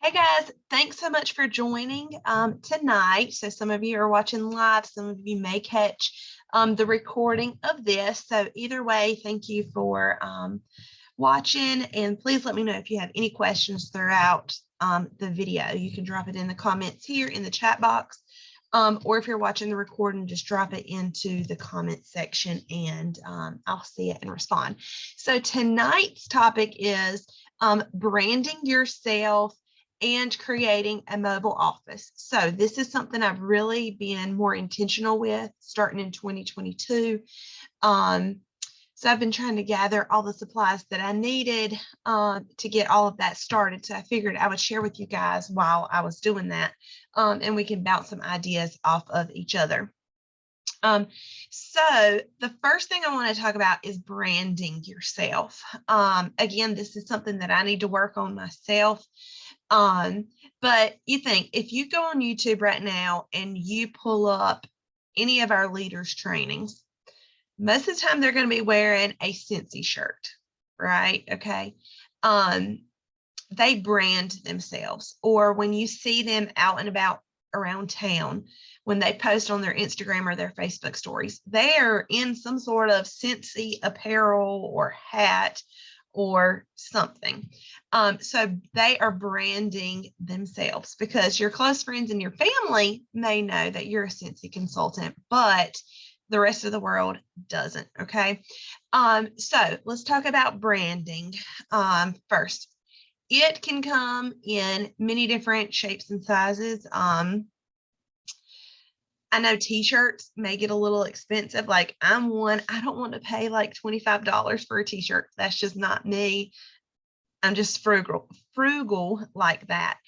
Hey guys, thanks so much for joining tonight. So some of you are watching live, some of you may catch the recording of this. So either way, thank you for watching, and please let me know if you have any questions throughout the video. You can drop it in the comments here in the chat box, or if you're watching the recording, just drop it into the comment section and I'll see it and respond. So tonight's topic is branding yourself and creating a mobile office. So this is something I've really been more intentional with starting in 2022. So I've been trying to gather all the supplies that I needed to get all of that started. So I figured I would share with you guys while I was doing that, and we can bounce some ideas off of each other. So the first thing I want to talk about is branding yourself. Again, this is something that I need to work on myself. But you think if you go on YouTube right now and you pull up any of our leaders trainings, most of the time they're going to be wearing a Scentsy shirt, right? Okay. They brand themselves, or when you see them out and about around town, when they post on their Instagram or their Facebook stories, they are in some sort of Scentsy apparel or hat or something. So they are branding themselves, because your close friends and your family may know that you're a Scentsy consultant, but the rest of the world doesn't. Okay. So let's talk about branding first. It can come in many different shapes and sizes. I know t-shirts may get a little expensive. Like I don't want to pay like $25 for a t-shirt. That's just not me. I'm just frugal like that.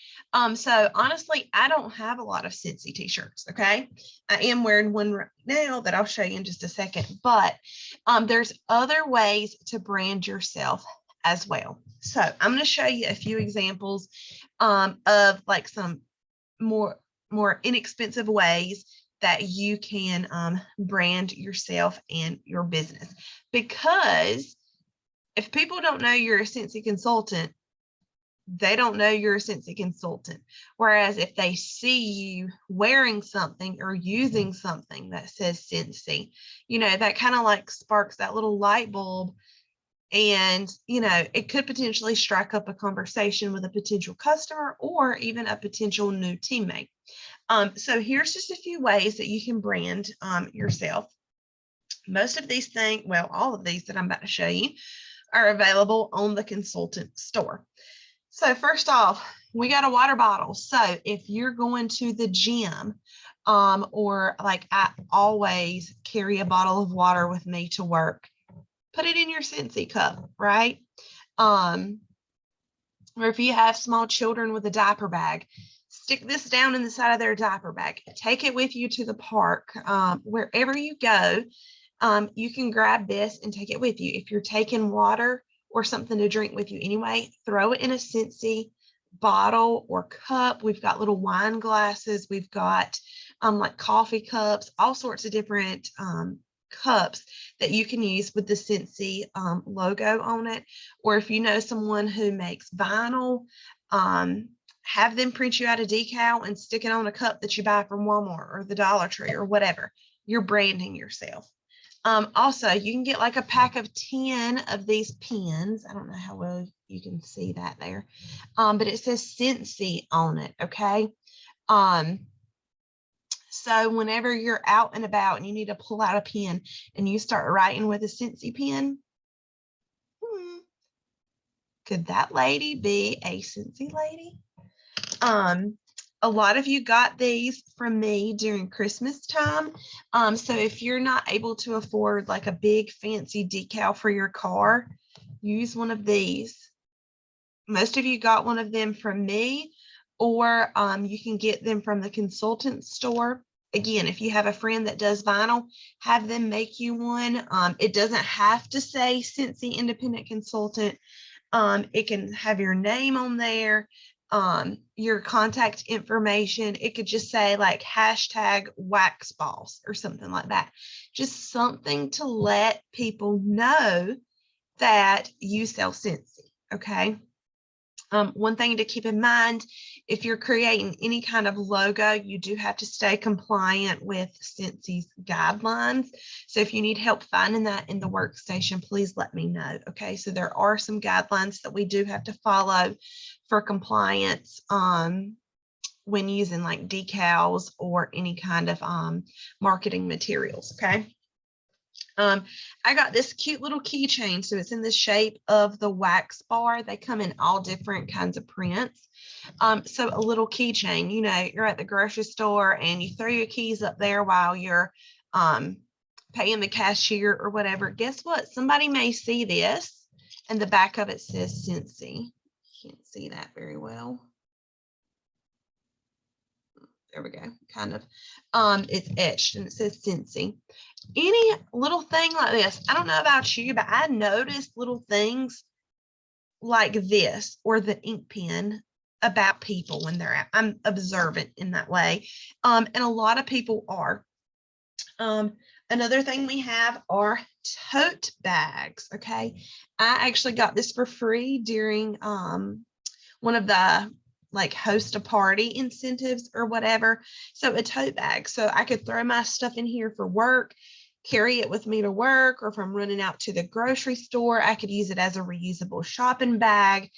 So honestly, I don't have a lot of Scentsy t-shirts. Okay. I am wearing one right now that I'll show you in just a second, but there's other ways to brand yourself as well. So I'm going to show you a few examples of like some more inexpensive ways that you can brand yourself and your business. Because if people don't know you're a Scentsy consultant, they don't know you're a Scentsy consultant. Whereas if they see you wearing something or using something that says Scentsy, that kind of like sparks that little light bulb. And, it could potentially strike up a conversation with a potential customer or even a potential new teammate. So here's just a few ways that you can brand yourself. Most of these things, well, all of these that I'm about to show you are available on the consultant store. So first off, we got a water bottle. So if you're going to the gym, or like I always carry a bottle of water with me to work, put it in your Scentsy cup, right? Or if you have small children with a diaper bag, stick this down in the side of their diaper bag. Take it with you to the park. Wherever you go, you can grab this and take it with you. If you're taking water or something to drink with you anyway, throw it in a Scentsy bottle or cup. We've got little wine glasses. We've got like coffee cups, all sorts of different cups that you can use with the Scentsy logo on it. Or if you know someone who makes vinyl, have them print you out a decal and stick it on a cup that you buy from Walmart or the Dollar Tree or whatever. You're branding yourself. Also, you can get like a pack of 10 of these pens. I don't know how well you can see that there, but it says Scentsy on it. Okay. So whenever you're out and about and you need to pull out a pen and you start writing with a Scentsy pen, could that lady be a Scentsy lady? A lot of you got these from me during Christmas time. So if you're not able to afford like a big fancy decal for your car, use one of these. Most of you got one of them from me, or you can get them from the consultant store. Again, if you have a friend that does vinyl, have them make you one. It doesn't have to say Scentsy Independent Consultant. It can have your name on there, your contact information. It could just say like #waxboss or something like that. Just something to let people know that you sell Scentsy. Okay. One thing to keep in mind, if you're creating any kind of logo, you do have to stay compliant with Scentsy's guidelines. So if you need help finding that in the workstation, please let me know. Okay, so there are some guidelines that we do have to follow for compliance when using like decals or any kind of marketing materials. Okay. I got this cute little keychain. So it's in the shape of the wax bar. They come in all different kinds of prints. So a little keychain, you know, you're at the grocery store and you throw your keys up there while you're paying the cashier or whatever. Guess what? Somebody may see this and the back of it says Scentsy. Can't see that very well. There we go, kind of. It's etched and it says Scentsy. Any little thing like this, I don't know about you, but I noticed little things like this or the ink pen about people when they're out. I'm observant in that way. And a lot of people are. Another thing we have are tote bags. Okay. I actually got this for free during one of the like host a party incentives or whatever. So a tote bag. So I could throw my stuff in here for work, carry it with me to work, or if I'm running out to the grocery store, I could use it as a reusable shopping bag.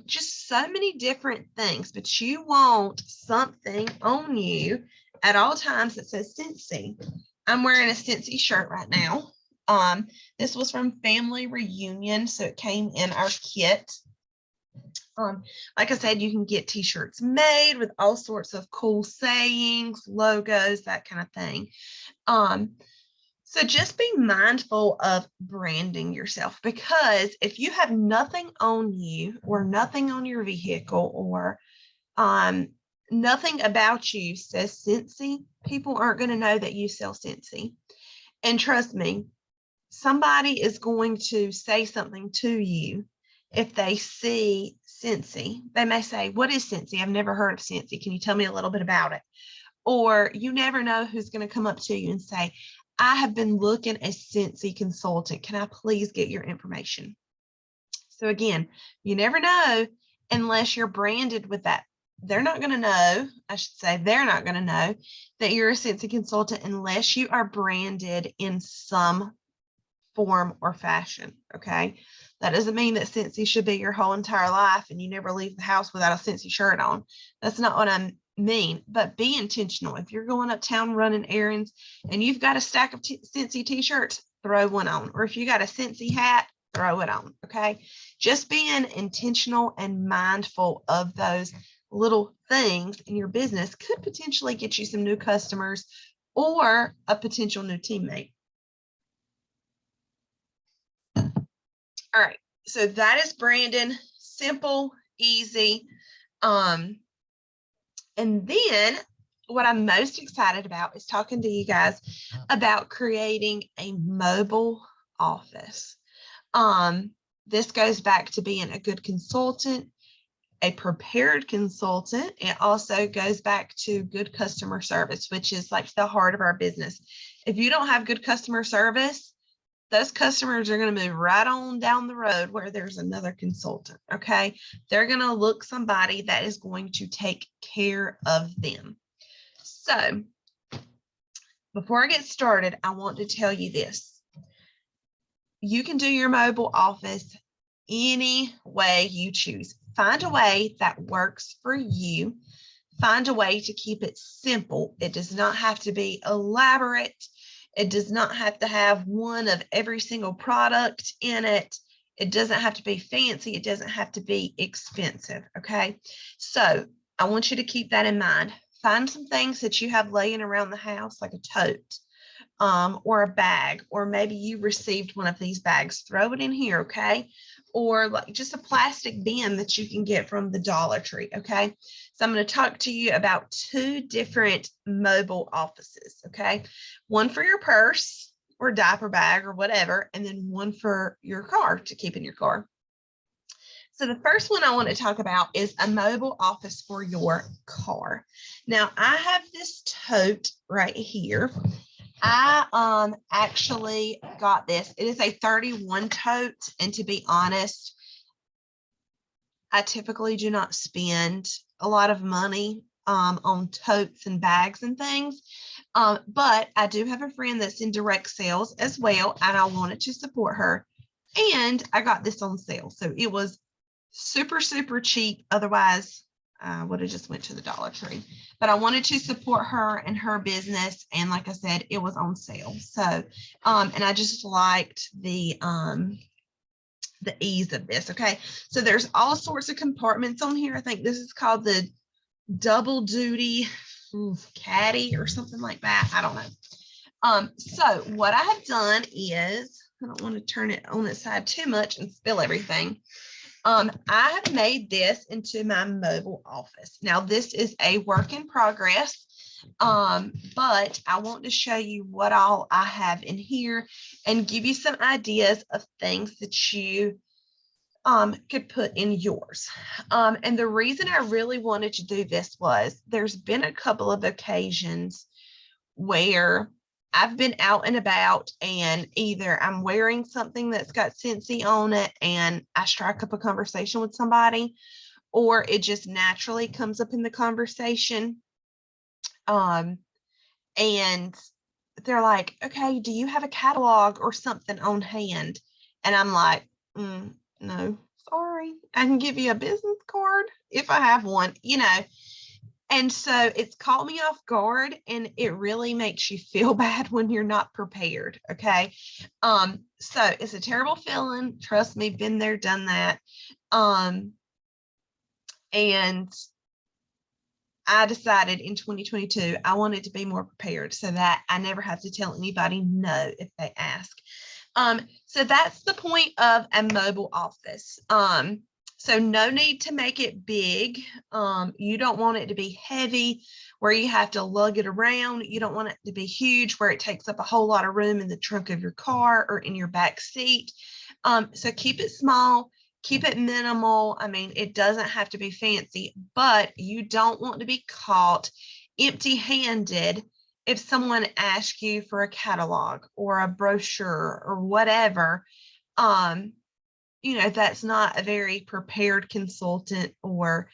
Just so many different things, but you want something on you at all times that says Scentsy. I'm wearing a Scentsy shirt right now. This was from Family Reunion, so it came in our kit. Like I said, you can get t-shirts made with all sorts of cool sayings, logos, that kind of thing. So just be mindful of branding yourself, because if you have nothing on you or nothing on your vehicle or nothing about you says Scentsy, people aren't going to know that you sell Scentsy. And trust me, somebody is going to say something to you if they see Scentsy. They may say, what is Scentsy? I've never heard of Scentsy. Can you tell me a little bit about it? Or you never know who's going to come up to you and say, I have been looking at Scentsy consultant. Can I please get your information? So again, you never know unless you're branded with that. They're not going to know, I should say, they're not going to know that you're a Scentsy consultant unless you are branded in some form or fashion. Okay. That doesn't mean that Scentsy should be your whole entire life and you never leave the house without a Scentsy shirt on. That's not what I mean, but be intentional. If you're going uptown running errands and you've got a stack of Scentsy t-shirts, throw one on. Or if you got a Scentsy hat, throw it on. Okay. Just being intentional and mindful of those little things in your business could potentially get you some new customers or a potential new teammate. All right, so that is Brandon. Simple, easy. And then what I'm most excited about is talking to you guys about creating a mobile office. This goes back to being a good consultant, a prepared consultant. It also goes back to good customer service, which is like the heart of our business. If you don't have good customer service, those customers are going to move right on down the road where there's another consultant. Okay. They're going to look somebody that is going to take care of them. So before I get started, I want to tell you this. You can do your mobile office any way you choose. Find a way that works for you. Find a way to keep it simple. It does not have to be elaborate. It does not have to have one of every single product in it. It doesn't have to be fancy. It doesn't have to be expensive. Okay. So I want you to keep that in mind. Find some things that you have laying around the house, like a tote or a bag, or maybe you received one of these bags. Throw it in here. Okay. Or like just a plastic bin that you can get from the Dollar Tree. Okay. So I'm going to talk to you about 2 different mobile offices. Okay. One for your purse or diaper bag or whatever, and then one for your car to keep in your car. So the first one I want to talk about is a mobile office for your car. Now I have this tote right here. I actually got this. It is a 31 tote, and to be honest, I typically do not spend a lot of money on totes and bags and things. But I do have a friend that's in direct sales as well, and I wanted to support her. And I got this on sale. So it was super, super cheap. Otherwise, I would have just went to the Dollar Tree. But I wanted to support her and her business. And like I said, it was on sale. So, and I just liked the ease of this. Okay. So there's all sorts of compartments on here. I think this is called the double duty caddy or something like that. I don't know. So what I have done is, I don't want to turn it on its side too much and spill everything. I have made this into my mobile office. Now this is a work in progress, but I want to show you what all I have in here and give you some ideas of things that you could put in yours. And the reason I really wanted to do this was there's been a couple of occasions where I've been out and about and either I'm wearing something that's got Scentsy on it and I strike up a conversation with somebody, or it just naturally comes up in the conversation. And they're like, okay, do you have a catalog or something on hand? And I'm like, no, sorry. I can give you a business card if I have one, you know. And so it's caught me off guard, and it really makes you feel bad when you're not prepared. Okay. So it's a terrible feeling. Trust me, been there, done that. And I decided in 2022, I wanted to be more prepared so that I never have to tell anybody no if they ask. So that's the point of a mobile office. So no need to make it big. You don't want it to be heavy where you have to lug it around. You don't want it to be huge where it takes up a whole lot of room in the trunk of your car or in your back seat. So keep it small, keep it minimal. I mean, it doesn't have to be fancy, but you don't want to be caught empty-handed if someone asks you for a catalog or a brochure or whatever. You know, that's not a very prepared consultant. Or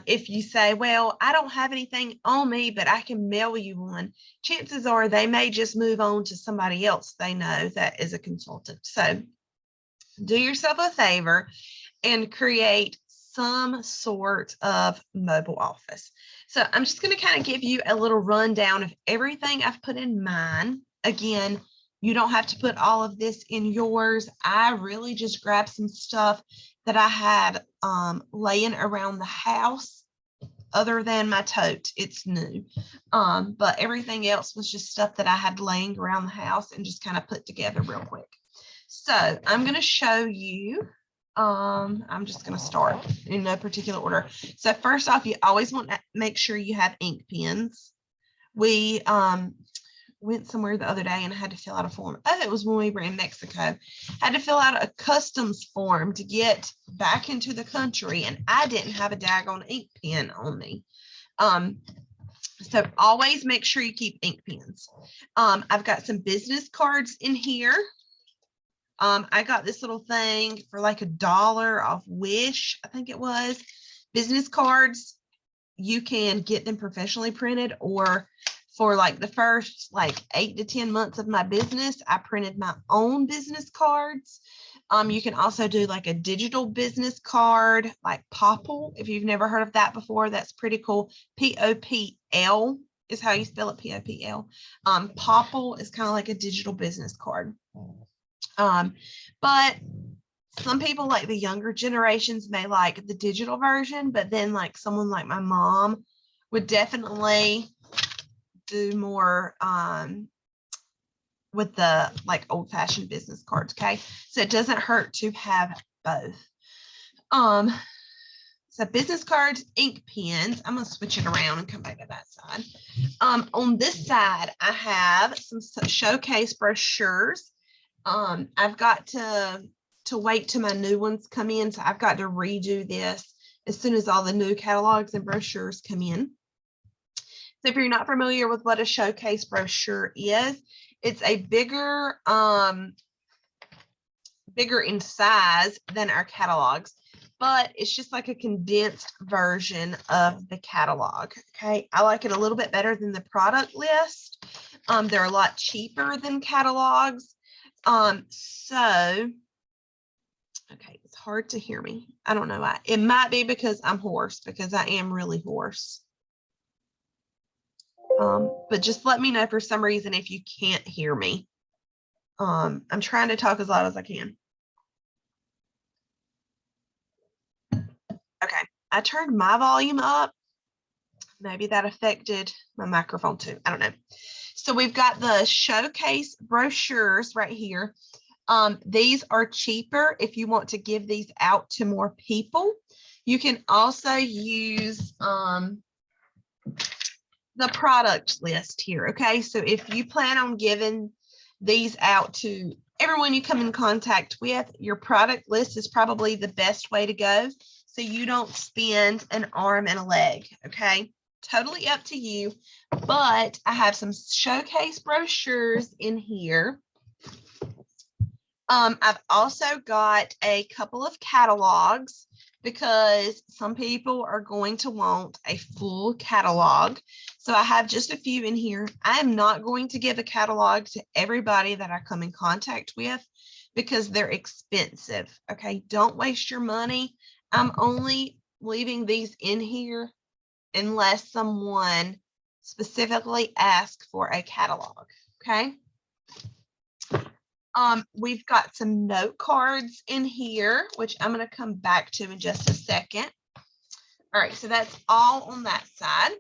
if you say, well, I don't have anything on me, but I can mail you one, chances are they may just move on to somebody else they know that is a consultant. So do yourself a favor and create some sort of mobile office. So I'm just going to kind of give you a little rundown of everything I've put in mine. Again, you don't have to put all of this in yours. I really just grabbed some stuff that I had laying around the house, other than my tote. It's new. But everything else was just stuff that I had laying around the house and just kind of put together real quick. So I'm going to show you. I'm just going to start in no particular order. So first off, you always want to make sure you have ink pens. We went somewhere the other day and I had to fill out a form. Oh, it was when we were in Mexico. Had to fill out a customs form to get back into the country, and I didn't have a daggone ink pen on me. So always make sure you keep ink pens. I've got some business cards in here. I got this little thing for like $1 off Wish, I think it was. Business cards, you can get them professionally printed, or for like the first like 8 to 10 months of my business, I printed my own business cards. You can also do like a digital business card, like Popple. If you've never heard of that before, that's pretty cool. Popl is how you spell it, Popl. Popple is kind of like a digital business card. But some people, like the younger generations, may like the digital version, but then like someone like my mom would definitely do more with the like old-fashioned business cards. Okay, so it doesn't hurt to have both. So business cards, ink pens. I'm gonna switch it around and come back to that side. On this side, I have some showcase brochures. I've got to wait till my new ones come in, so I've got to redo this as soon as all the new catalogs and brochures come in. So if you're not familiar with what a showcase brochure is, it's a bigger in size than our catalogs, but it's just like a condensed version of the catalog. Okay, I like it a little bit better than the product list. They're a lot cheaper than catalogs. So okay, it's hard to hear me. I don't know why. It might be because I'm hoarse, because I am really hoarse. But just let me know for some reason if you can't hear me. I'm trying to talk as loud as I can. Okay, I turned my volume up. Maybe that affected my microphone too. I don't know. So we've got the showcase brochures right here. These are cheaper if you want to give these out to more people. You can also use the product list here. Okay, so if you plan on giving these out to everyone you come in contact with, your product list is probably the best way to go, so you don't spend an arm and a leg. Okay, totally up to you. But I have some showcase brochures in here. I've also got a couple of catalogs, because some people are going to want a full catalog. So I have just a few in here. I am not going to give a catalog to everybody that I come in contact with, because they're expensive. Okay, don't waste your money. I'm only leaving these in here unless someone specifically asks for a catalog. Okay. We've got some note cards in here, which I'm going to come back to in just a second. All right, so that's all on that side.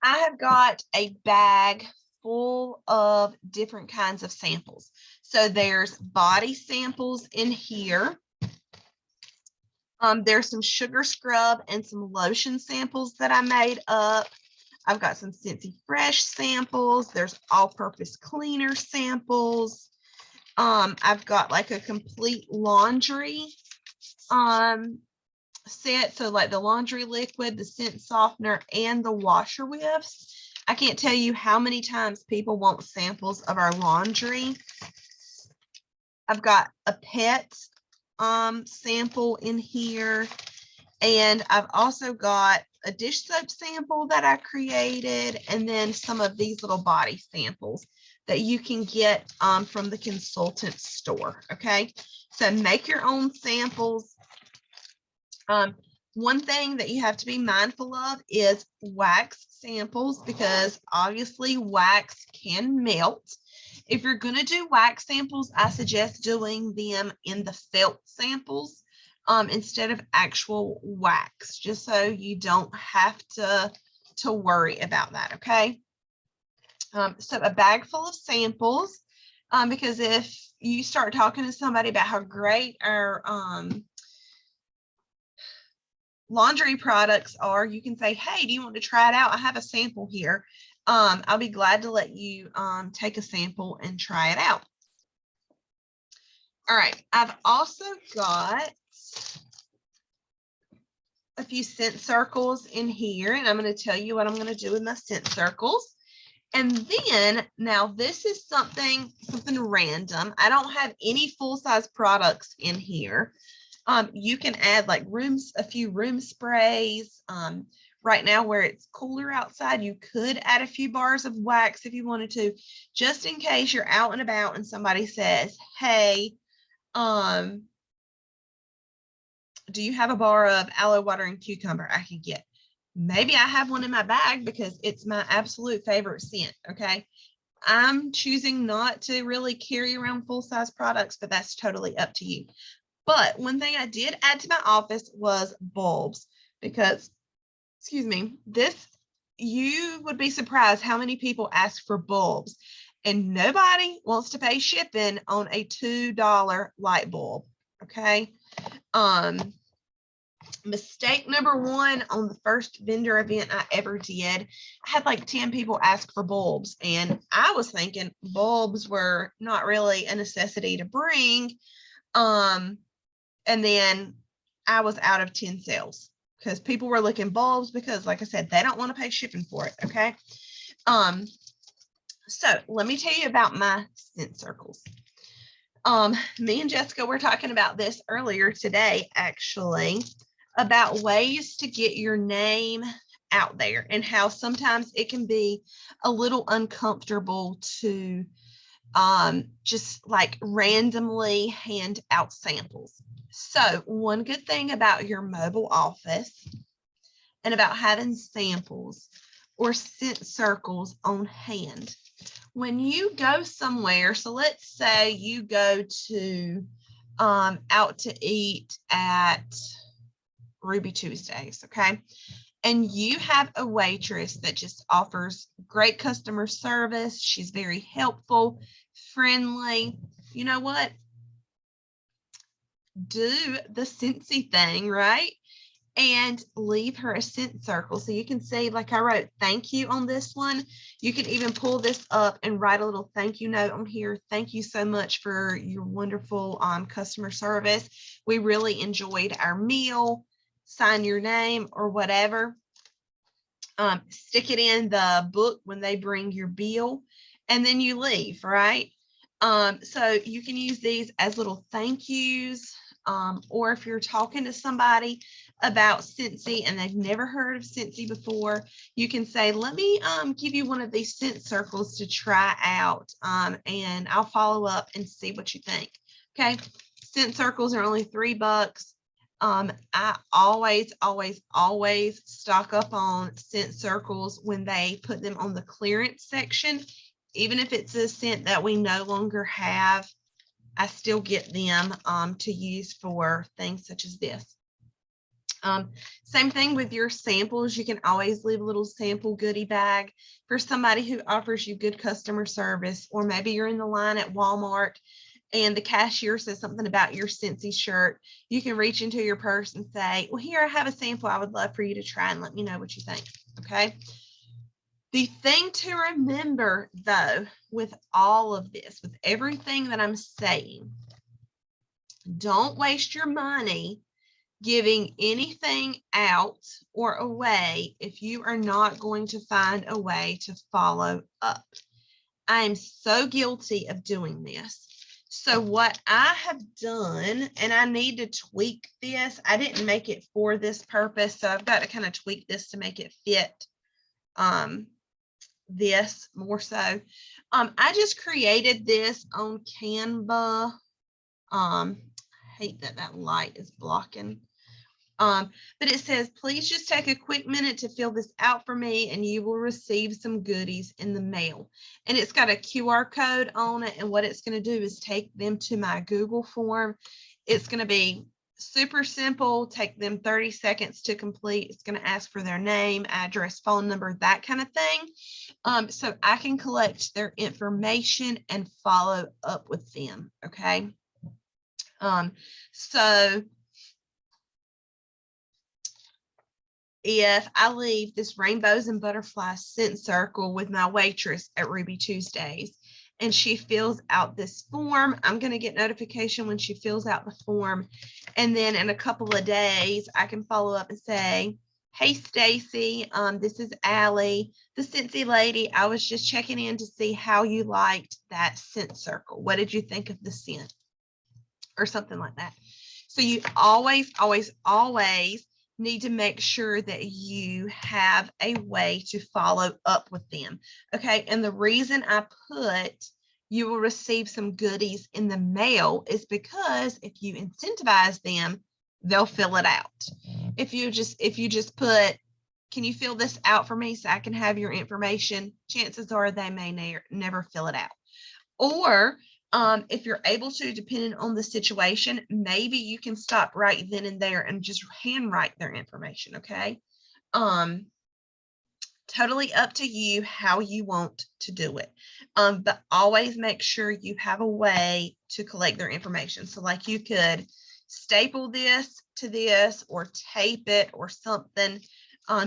I have got a bag full of different kinds of samples. So there's body samples in here. There's some sugar scrub and some lotion samples that I made up. I've got some Scentsy Fresh samples. There's all-purpose cleaner samples. I've got like a complete laundry set. So like the laundry liquid, the scent softener, and the washer whiffs. I can't tell you how many times people want samples of our laundry. I've got a pet sample in here. And I've also got a dish soap sample that I created, and then some of these little body samples that you can get from the consultant store. Okay, so make your own samples. One thing that you have to be mindful of is wax samples, because obviously wax can melt. If you're going to do wax samples, I suggest doing them in the felt samples instead of actual wax, just so you don't have to worry about that. Okay. So a bag full of samples, because if you start talking to somebody about how great our laundry products are, you can say, hey, do you want to try it out? I have a sample here. I'll be glad to let you take a sample and try it out. All right, I've also got a few scent circles in here, and I'm going to tell you what I'm going to do with my scent circles. And then, now this is something random. I don't have any full-size products in here. You can add like a few room sprays. Right now where it's cooler outside, you could add a few bars of wax if you wanted to, just in case you're out and about and somebody says, hey, do you have a bar of aloe water and cucumber I could get? Maybe I have one in my bag because it's my absolute favorite scent. Okay. I'm choosing not to really carry around full-size products, but that's totally up to you. But one thing I did add to my office was bulbs, because, excuse me, you would be surprised how many people ask for bulbs, and nobody wants to pay shipping on a $2 light bulb. Okay. Mistake number one on the first vendor event I ever did, I had like 10 people ask for bulbs, and I was thinking bulbs were not really a necessity to bring. And then I was out of 10 sales because people were looking bulbs, because like I said, they don't want to pay shipping for it. Okay. So let me tell you about my scent circles. Me and Jessica were talking about this earlier today, actually, about ways to get your name out there and how sometimes it can be a little uncomfortable to just like randomly hand out samples. So one good thing about your mobile office and about having samples or scent circles on hand, when you go somewhere, so let's say you go to out to eat at Ruby Tuesdays, okay? And you have a waitress that just offers great customer service. She's very helpful, friendly. You know what? Do the Scentsy thing, right? And leave her a scent circle. So you can see, like I wrote, thank you on this one. You can even pull this up and write a little thank you note on here. Thank you so much for your wonderful customer service. We really enjoyed our meal. Sign your name or whatever. Stick it in the book when they bring your bill, and then you leave, right? So you can use these as little thank yous, or if you're talking to somebody about Scentsy and they've never heard of Scentsy before, you can say, let me give you one of these scent circles to try out, and I'll follow up and see what you think. Okay, scent circles are only $3. I always stock up on scent circles when they put them on the clearance section. Even if it's a scent that we no longer have, I still get them to use for things such as this. Same thing with your samples. You can always leave a little sample goodie bag for somebody who offers you good customer service, or maybe you're in the line at Walmart and the cashier says something about your Scentsy shirt. You can reach into your purse and say, well, here, I have a sample I would love for you to try and let me know what you think. Okay. The thing to remember, though, with all of this, with everything that I'm saying, don't waste your money giving anything out or away if you are not going to find a way to follow up. I am so guilty of doing this. So what I have done, and I need to tweak this, I didn't make it for this purpose, so I've got to kind of tweak this to make it fit this more so. I just created this on Canva. I hate that that light is blocking. But it says, please just take a quick minute to fill this out for me and you will receive some goodies in the mail. And it's got a QR code on it. And what it's going to do is take them to my Google form. It's going to be super simple, take them 30 seconds to complete. It's going to ask for their name, address, phone number, that kind of thing. So I can collect their information and follow up with them. Okay. So if I leave this rainbows and butterflies scent circle with my waitress at Ruby Tuesdays and she fills out this form, I'm going to get notification when she fills out the form. And then in a couple of days, I can follow up and say, hey, Stacy, this is Allie, the Scentsy lady. I was just checking in to see how you liked that scent circle. What did you think of the scent? Or something like that. So you always need to make sure that you have a way to follow up with them. Okay. And the reason I put you will receive some goodies in the mail is because if you incentivize them, they'll fill it out. If you just put, can you fill this out for me so I can have your information? Chances are they may never fill it out. Or if you're able to, depending on the situation, maybe you can stop right then and there and just handwrite their information. Okay. Totally up to you how you want to do it. But always make sure you have a way to collect their information. So like you could staple this to this or tape it or something.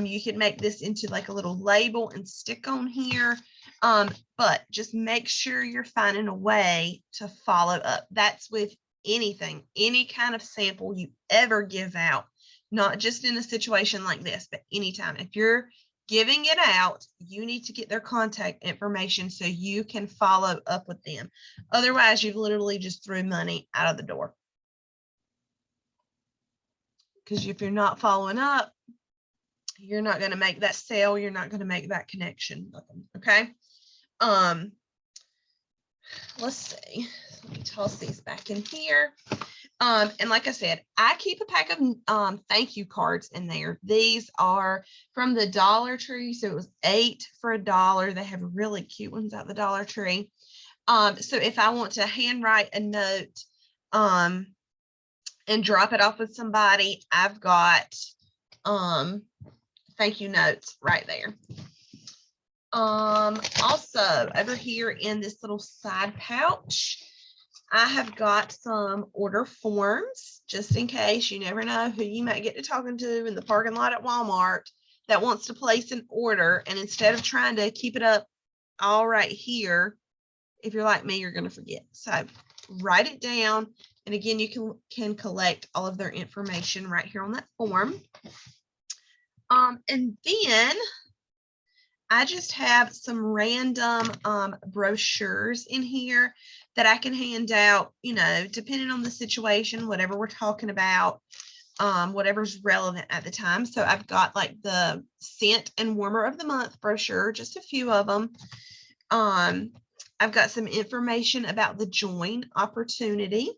You could make this into like a little label and stick on here. But just make sure you're finding a way to follow up. That's with anything, any kind of sample you ever give out, not just in a situation like this, but anytime. If you're giving it out, you need to get their contact information so you can follow up with them. Otherwise, you've literally just threw money out of the door. Because if you're not following up, you're not going to make that sale. You're not going to make that connection. Okay. Let's see. Let me toss these back in here. And like I said, I keep a pack of thank you cards in there. These are from the Dollar Tree. So it was 8 for $1. They have really cute ones at the Dollar Tree. So if I want to handwrite a note and drop it off with somebody, I've got thank you notes right there. Also over here in this little side pouch, I have got some order forms just in case. You never know who you might get to talking to in the parking lot at Walmart that wants to place an order. And instead of trying to keep it up all right here, if you're like me, you're going to forget. So write it down. And again, you can collect all of their information right here on that form. And then I just have some random brochures in here that I can hand out, you know, depending on the situation, whatever we're talking about, whatever's relevant at the time. So I've got like the scent and warmer of the month brochure, just a few of them. I've got some information about the join opportunity.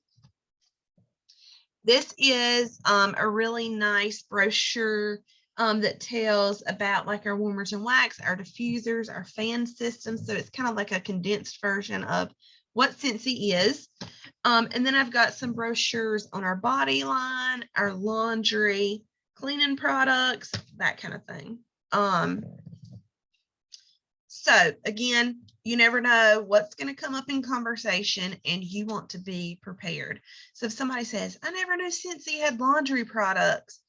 This is a really nice brochure that tells about like our warmers and wax, our diffusers, our fan systems. So it's kind of like a condensed version of what Scentsy is. And then I've got some brochures on our body line, our laundry, cleaning products, that kind of thing. So again, you never know what's going to come up in conversation and you want to be prepared. So if somebody says, I never knew Scentsy had laundry products,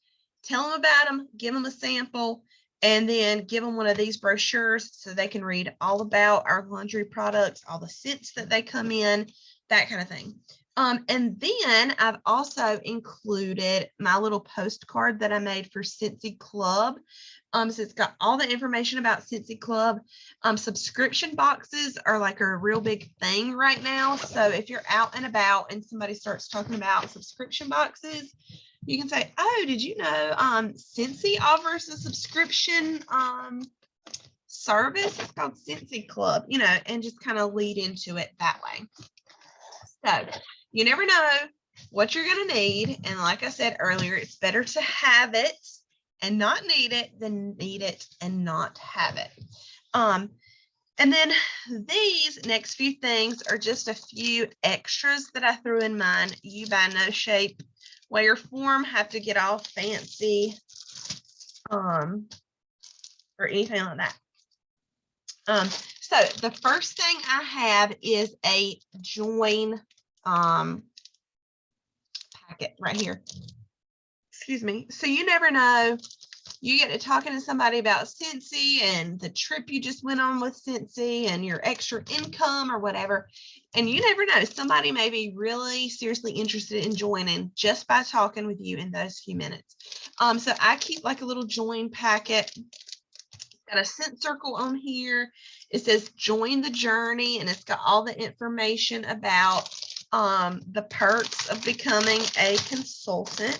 tell them about them, give them a sample, and then give them one of these brochures so they can read all about our laundry products, all the scents that they come in, that kind of thing. And then I've also included my little postcard that I made for Scentsy Club. So it's got all the information about Scentsy Club. Subscription boxes are like a real big thing right now. So if you're out and about and somebody starts talking about subscription boxes, you can say, oh, did you know Scentsy offers a subscription service? It's called Scentsy Club, you know, and just kind of lead into it that way. So you never know what you're going to need. And like I said earlier, it's better to have it and not need it than need it and not have it. And then these next few things are just a few extras that I threw in mine. You by no shape, way, or form have to get all fancy or anything like that. So the first thing I have is a join packet right here. Excuse me. So you never know. You get to talking to somebody about Scentsy and the trip you just went on with Scentsy and your extra income or whatever. And you never know. Somebody may be really seriously interested in joining just by talking with you in those few minutes. So I keep like a little join packet. Got a scent circle on here. It says join the journey, and it's got all the information about the perks of becoming a consultant.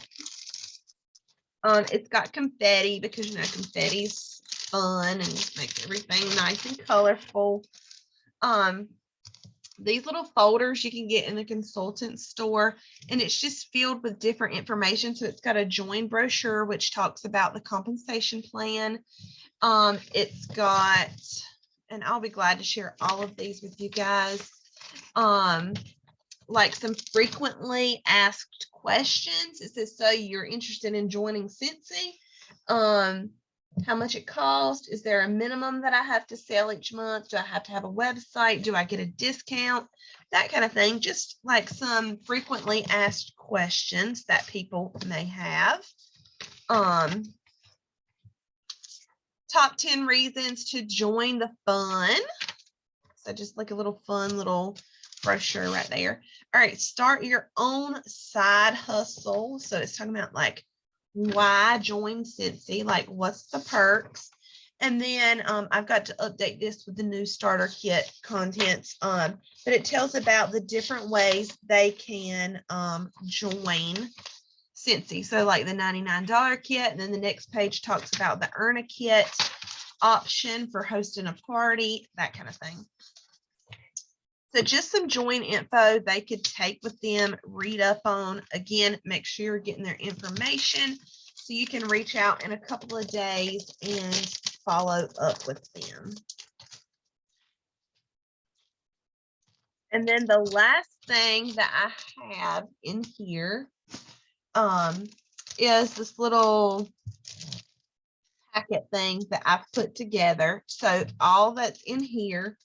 It's got confetti because, you know, confetti's fun and makes everything nice and colorful. These little folders you can get in the consultant store, and it's just filled with different information. So it's got a join brochure, which talks about the compensation plan. It's got, and I'll be glad to share all of these with you guys, like some frequently asked questions. It says, so you're interested in joining Scentsy? How much it costs? Is there a minimum that I have to sell each month? Do I have to have a website? Do I get a discount? That kind of thing. Just like some frequently asked questions that people may have. Top 10 reasons to join the fun. So just like a little fun little brochure right there. All right, start your own side hustle. So it's talking about like why join Scentsy, like what's the perks. And then I've got to update this with the new starter kit contents. But it tells about the different ways they can join Scentsy. So like the $99 kit, and then the next page talks about the earn a kit option for hosting a party, that kind of thing. So just some join info they could take with them, read up on. Again, make sure you're getting their information so you can reach out in a couple of days and follow up with them. And then the last thing that I have in here is this little packet thing that I've put together. So all that's in here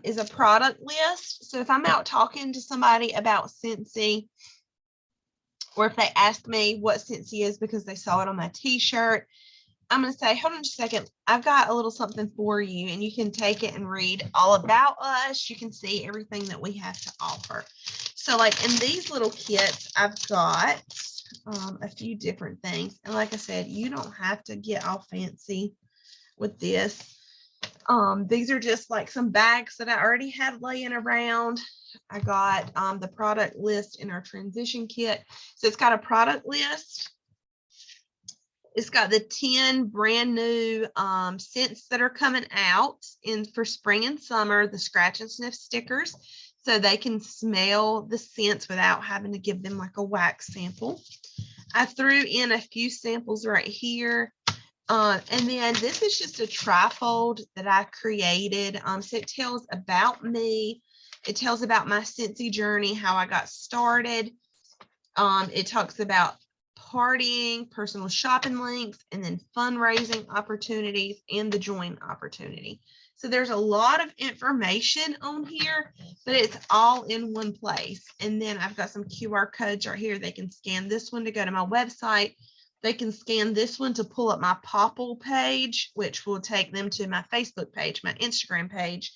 is a product list. So if I'm out talking to somebody about Scentsy, or if they ask me what Scentsy is because they saw it on my t-shirt, I'm going to say, hold on just a second, I've got a little something for you, and you can take it and read all about us. You can see everything that we have to offer. So like in these little kits, I've got a few different things. And like I said, you don't have to get all fancy with this. These are just like some bags that I already had laying around. I got the product list in our transition kit. So it's got a product list. It's got the 10 brand new scents that are coming out for spring and summer, the scratch and sniff stickers, so they can smell the scents without having to give them like a wax sample. I threw in a few samples right here. And then this is just a trifold that I created. So it tells about me. It tells about my Scentsy journey, how I got started. It talks about partying, personal shopping links, and then fundraising opportunities and the join opportunity. So there's a lot of information on here, but it's all in one place. And then I've got some QR codes right here. They can scan this one to go to my website. They can scan this one to pull up my Popple page, which will take them to my Facebook page, my Instagram page,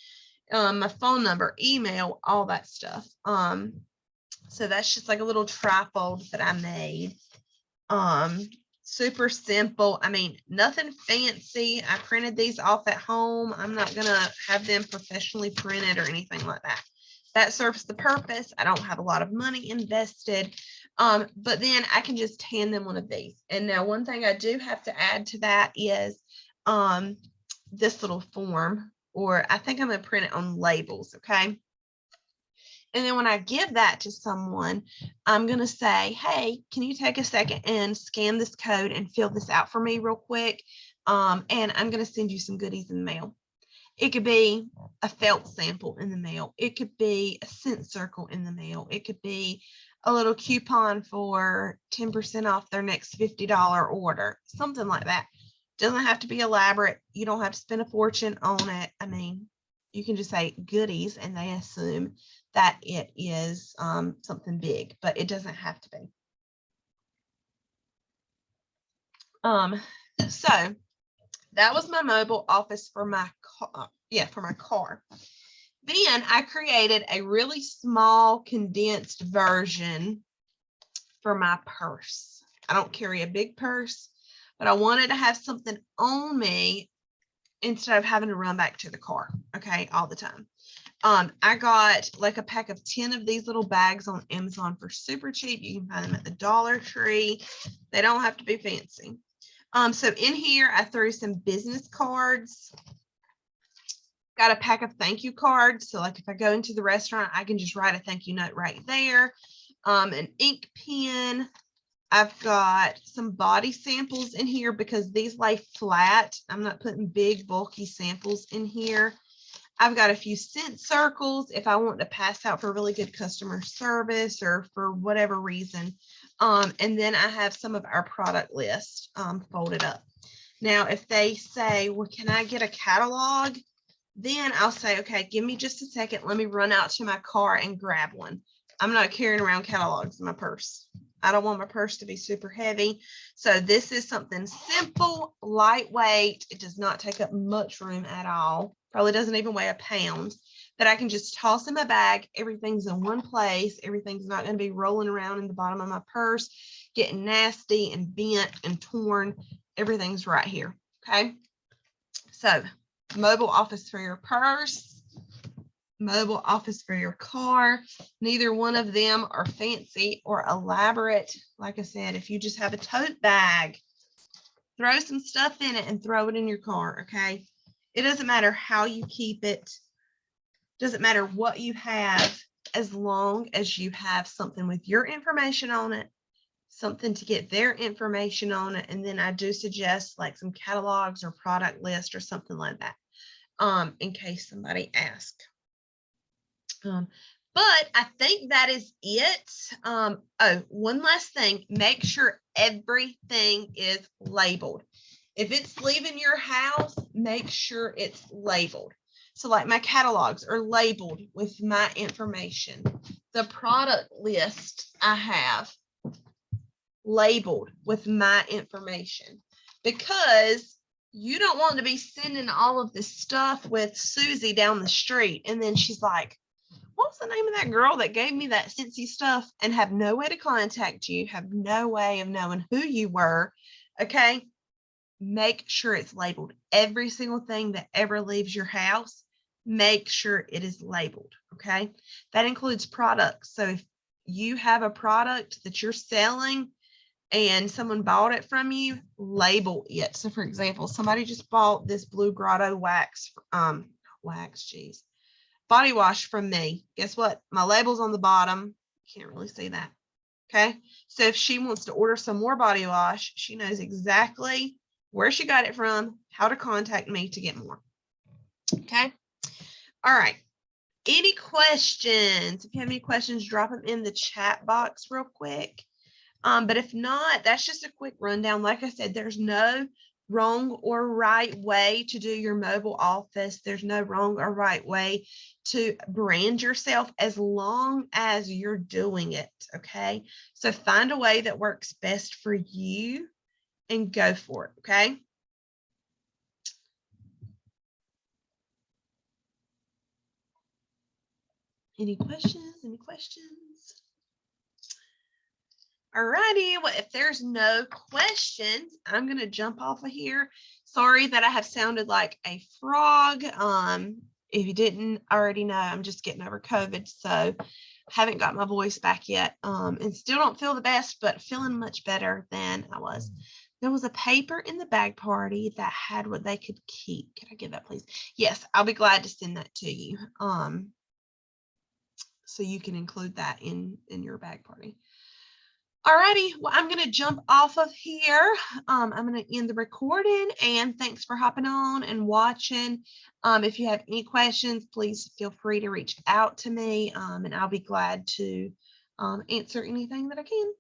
my phone number, email, all that stuff. So that's just like a little trifold that I made. Super simple. I mean, nothing fancy. I printed these off at home. I'm not gonna have them professionally printed or anything like that. That serves the purpose. I don't have a lot of money invested. But then I can just hand them one of these. And now one thing I do have to add to that is this little form, or I think I'm gonna print it on labels, okay? And then when I give that to someone, I'm going to say, hey, can you take a second and scan this code and fill this out for me real quick? And I'm going to send you some goodies in the mail. It could be a felt sample in the mail. It could be a scent circle in the mail. It could be a little coupon for 10% off their next $50 order, something like that. Doesn't have to be elaborate. You don't have to spend a fortune on it. I mean, you can just say goodies and they assume that it is something big, but it doesn't have to be. So that was my mobile office for my car. For my car. Then I created a really small condensed version for my purse. I don't carry a big purse, but I wanted to have something on me instead of having to run back to the car, okay, all the time. I got like a pack of 10 of these little bags on Amazon for super cheap. You can find them at the Dollar Tree. They don't have to be fancy. So in here, I threw some business cards. Got a pack of thank you cards. So like if I go into the restaurant, I can just write a thank you note right there. An ink pen. I've got some body samples in here because these lay flat. I'm not putting big bulky samples in here. I've got a few scent circles if I want to pass out for really good customer service or for whatever reason. And then I have some of our product list folded up. Now, if they say, well, can I get a catalog? Then I'll say, okay, give me just a second. Let me run out to my car and grab one. I'm not carrying around catalogs in my purse. I don't want my purse to be super heavy. So this is something simple, lightweight. It does not take up much room at all. Probably doesn't even weigh a pound, that I can just toss in my bag. Everything's in one place. Everything's not going to be rolling around in the bottom of my purse, getting nasty and bent and torn. Everything's right here. Okay. So mobile office for your purse, mobile office for your car. Neither one of them are fancy or elaborate. Like I said, if you just have a tote bag, throw some stuff in it and throw it in your car, okay? It doesn't matter how you keep it. Doesn't matter what you have, as long as you have something with your information on it, something to get their information on it. And then I do suggest like some catalogs or product list or something like that, in case somebody asks. But I think that is it. Oh, one last thing, make sure everything is labeled. If it's leaving your house, make sure it's labeled. So like my catalogs are labeled with my information. The product list I have labeled with my information, because you don't want to be sending all of this stuff with Susie down the street. And then she's like, what's the name of that girl that gave me that Scentsy stuff, and have no way to contact you, have no way of knowing who you were. Okay. Make sure it's labeled. Every single thing that ever leaves your house, make sure it is labeled. Okay. That includes products. So if you have a product that you're selling and someone bought it from you, label it. So for example, somebody just bought this Blue Grotto body wash from me. Guess what? My label's on the bottom. Can't really see that. Okay. So if she wants to order some more body wash, she knows exactly where she got it from, how to contact me to get more. Okay. All right. Any questions? If you have any questions, drop them in the chat box real quick. But if not, that's just a quick rundown. Like I said, there's no wrong or right way to do your mobile office. There's no wrong or right way to brand yourself, as long as you're doing it. Okay. So find a way that works best for you and go for it. Okay. Any questions? Any questions? All righty. Well, if there's no questions, I'm going to jump off of here. Sorry that I have sounded like a frog. If you didn't already know, I'm just getting over COVID, so haven't got my voice back yet, and still don't feel the best, but feeling much better than I was. There was a paper in the bag party that had what they could keep. Can I get that, please? Yes, I'll be glad to send that to you, so you can include that in your bag party. Alrighty, well, I'm going to jump off of here. I'm going to end the recording, and thanks for hopping on and watching. If you have any questions, please feel free to reach out to me, and I'll be glad to answer anything that I can.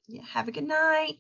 Yeah, have a good night.